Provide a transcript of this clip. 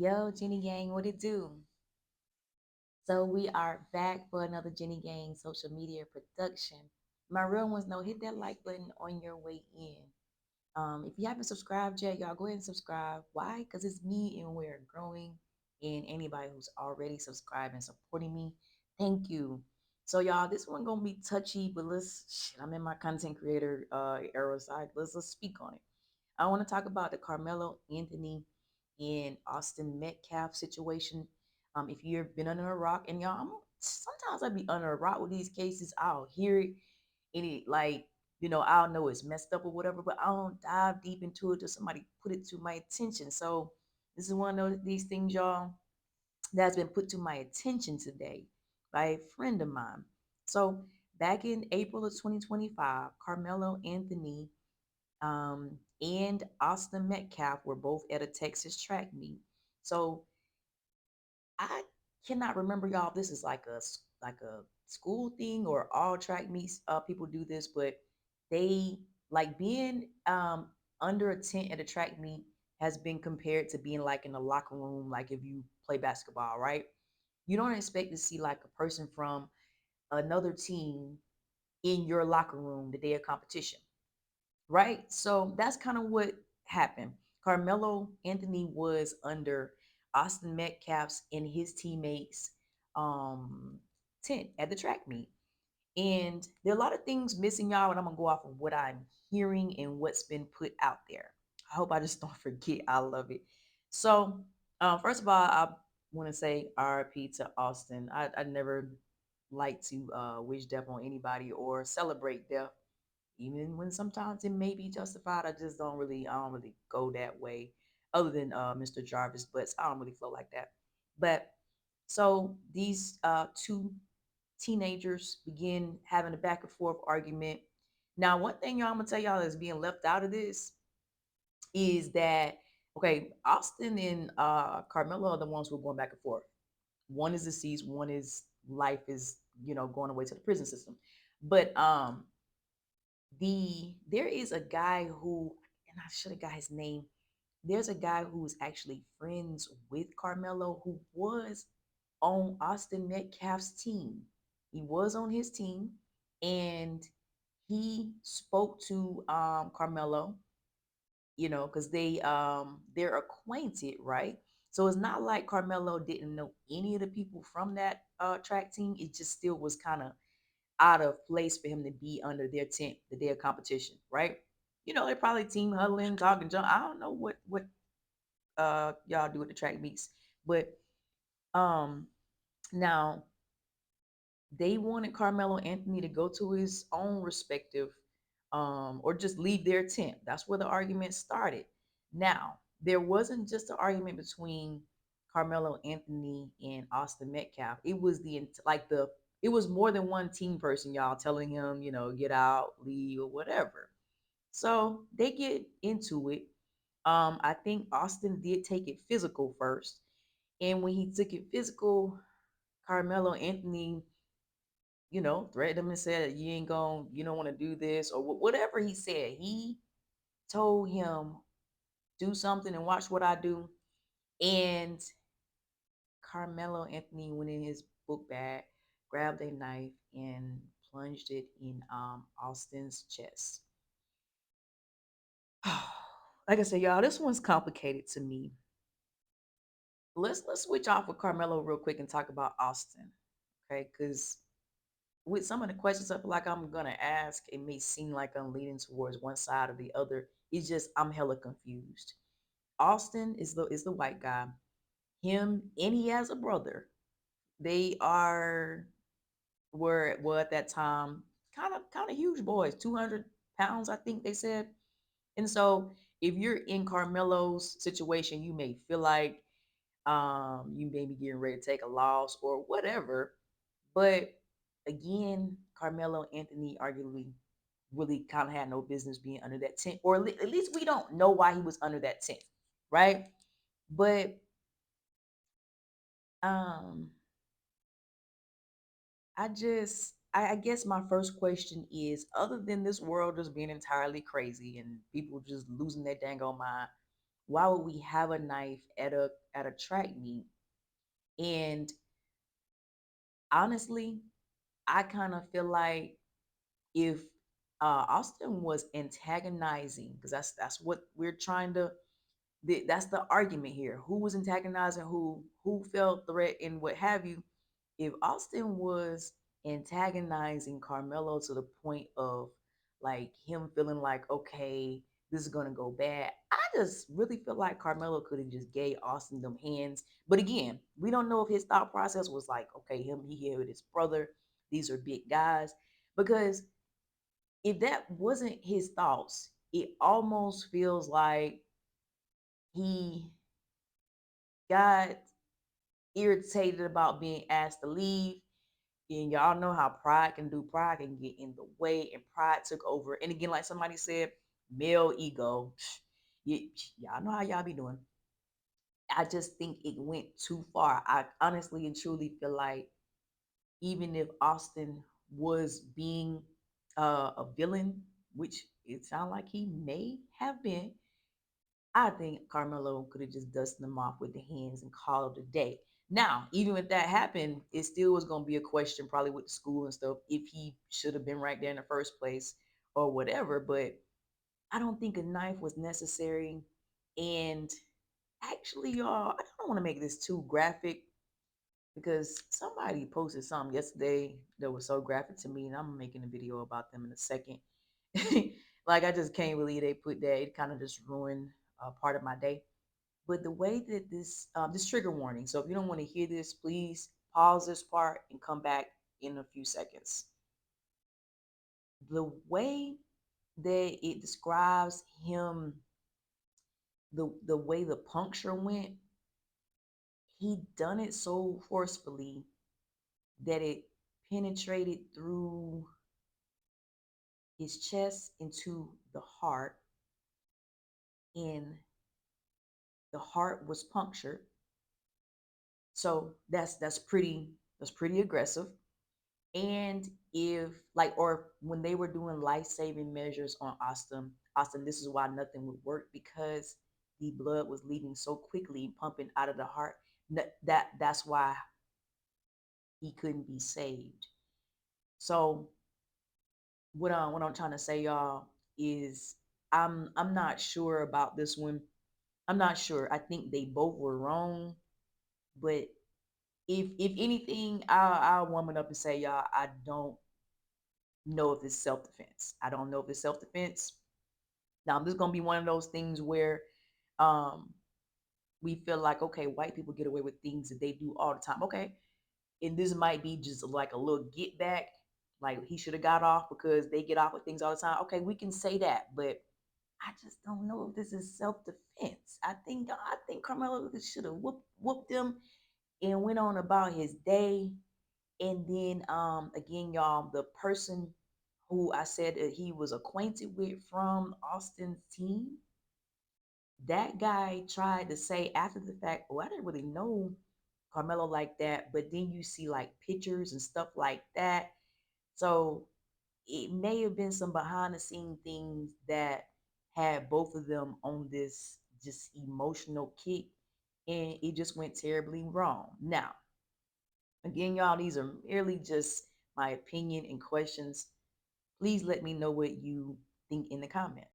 Yo, Jennygang, what it do? So we are back for another Jennygang social media production. My real ones know hit that like button on your way in. If you haven't subscribed yet, y'all go ahead and subscribe. Why? Because it's me and we're growing. And anybody who's already subscribed and supporting me, thank you. So y'all, this one gonna be touchy, but I'm in my content creator era side. Let's speak on it. I want to talk about the Carmelo Anthony and Austin Metcalf situation. If you've been under a rock, and y'all, sometimes I be under a rock with these cases. I'll hear it, and it like I'll know it's messed up or whatever, but I don't dive deep into it till somebody put it to my attention. So this is one of these things, y'all, that's been put to my attention today by a friend of mine. So back in April of 2025, Carmelo Anthony and Austin Metcalf were both at a Texas track meet. So I cannot remember, y'all, if this is like a school thing or all track meets. People do this, but they like being under a tent at a track meet has been compared to being like in a locker room, like if you play basketball, right? You don't expect to see like a person from another team in your locker room the day of competition, right? So that's kind of what happened. Carmelo Anthony was under Austin Metcalf's and his teammates' um, tent at the track meet. And there are a lot of things missing, y'all, and I'm gonna go off of what I'm hearing and what's been put out there. I hope I just don't forget. I love it. So, first of all, I want to say RIP to Austin. I never like to wish death on anybody or celebrate death, even when sometimes it may be justified. I don't really go that way, other than Mr. Jarvis, but I don't really flow like that. But so these two teenagers begin having a back and forth argument. Now, one thing y'all I'm gonna tell y'all is being left out of this is that okay, Austin and Carmelo are the ones who are going back and forth. One is deceased, one is life is going away to the prison system. But there is a guy who, and I should have got his name. There's a guy who's actually friends with Carmelo who was on Austin Metcalf's team. He was on his team, and he spoke to Carmelo, because they're acquainted, right? So it's not like Carmelo didn't know any of the people from that track team. It just still was kind of out of place for him to be under their tent the day of competition, right? They probably team huddling, talking junk. I don't know what y'all do at the track meets, but um now they wanted Carmelo Anthony to go to his own respective or just leave their tent. That's where the argument started. Now, there wasn't just an argument between Carmelo Anthony and Austin Metcalf. It was it was more than one team person, y'all, telling him, get out, leave, or whatever. So they get into it. I think Austin did take it physical first. And when he took it physical, Carmelo Anthony threatened him and said, "You ain't going, you don't want to do this," or whatever he said. He told him, "Do something and watch what I do." And Carmelo Anthony went in his book bag, grabbed a knife, and plunged it in Austin's chest. Like I said, y'all, this one's complicated to me. Let's switch off with Carmelo real quick and talk about Austin, okay? Because with some of the questions I feel like I'm gonna ask, it may seem like I'm leaning towards one side or the other. It's just I'm hella confused. Austin is the white guy. Him and he has a brother. They were at that time kind of huge boys, 200 pounds, I think they said. And so if you're in Carmelo's situation, you may feel like you may be getting ready to take a loss or whatever. But again, Carmelo Anthony arguably really kind of had no business being under that tent, or at least we don't know why he was under that tent, right? But um, I guess my first question is, other than this world just being entirely crazy and people just losing their dang on mind, why would we have a knife at a track meet? And honestly, I kind of feel like if Austin was antagonizing, because that's what we're trying to, that's the argument here. Who was antagonizing who felt threat and what have you. If Austin was antagonizing Carmelo to the point of like him feeling like, okay, this is gonna go bad, I just really feel like Carmelo could have just gave Austin them hands. But again, we don't know if his thought process was like, okay, him he here with his brother, these are big guys. Because if that wasn't his thoughts, it almost feels like he got irritated about being asked to leave. And y'all know how pride can do. Pride can get in the way, and pride took over. And again, like somebody said, male ego. Y'all know how y'all be doing. I just think it went too far. I honestly and truly feel like even if Austin was being a villain, which it sounded like he may have been, I think Carmelo could have just dusted them off with the hands and called it a day. Now, even if that happened, it still was going to be a question, probably with the school and stuff, if he should have been right there in the first place or whatever. But I don't think a knife was necessary. And actually, y'all, I don't want to make this too graphic because somebody posted something yesterday that was so graphic to me, and I'm making a video about them in a second. Like, I just can't believe they put that. It kind of just ruined part of my day. But the way that this trigger warning. So if you don't want to hear this, please pause this part and come back in a few seconds. The way that it describes him, the way the puncture went, he done it so forcefully that it penetrated through his chest into the heart, and the heart was punctured. So that's pretty aggressive. And if like, or when they were doing life-saving measures on Austin, this is why nothing would work because the blood was leaving so quickly, pumping out of the heart. That's why he couldn't be saved. So what I'm trying to say, y'all, is I'm not sure about this one. I'm not sure. I think they both were wrong, but if anything, I'll warm it up and say, y'all, I don't know if it's self defense. I don't know if it's self defense. Now, this is gonna be one of those things where um, we feel like, okay, white people get away with things that they do all the time. Okay, and this might be just like a little get back, like he should have got off because they get off with things all the time. Okay, we can say that, but I just don't know if this is self defense. I think Carmelo should have whooped them and went on about his day. And then again, y'all, the person who I said that he was acquainted with from Austin's team, that guy tried to say after the fact, oh, I didn't really know Carmelo like that. But then you see like pictures and stuff like that. So it may have been some behind the scene things that had both of them on this just emotional kick, and it just went terribly wrong. Now, again, y'all, these are merely just my opinion and questions. Please let me know what you think in the comments.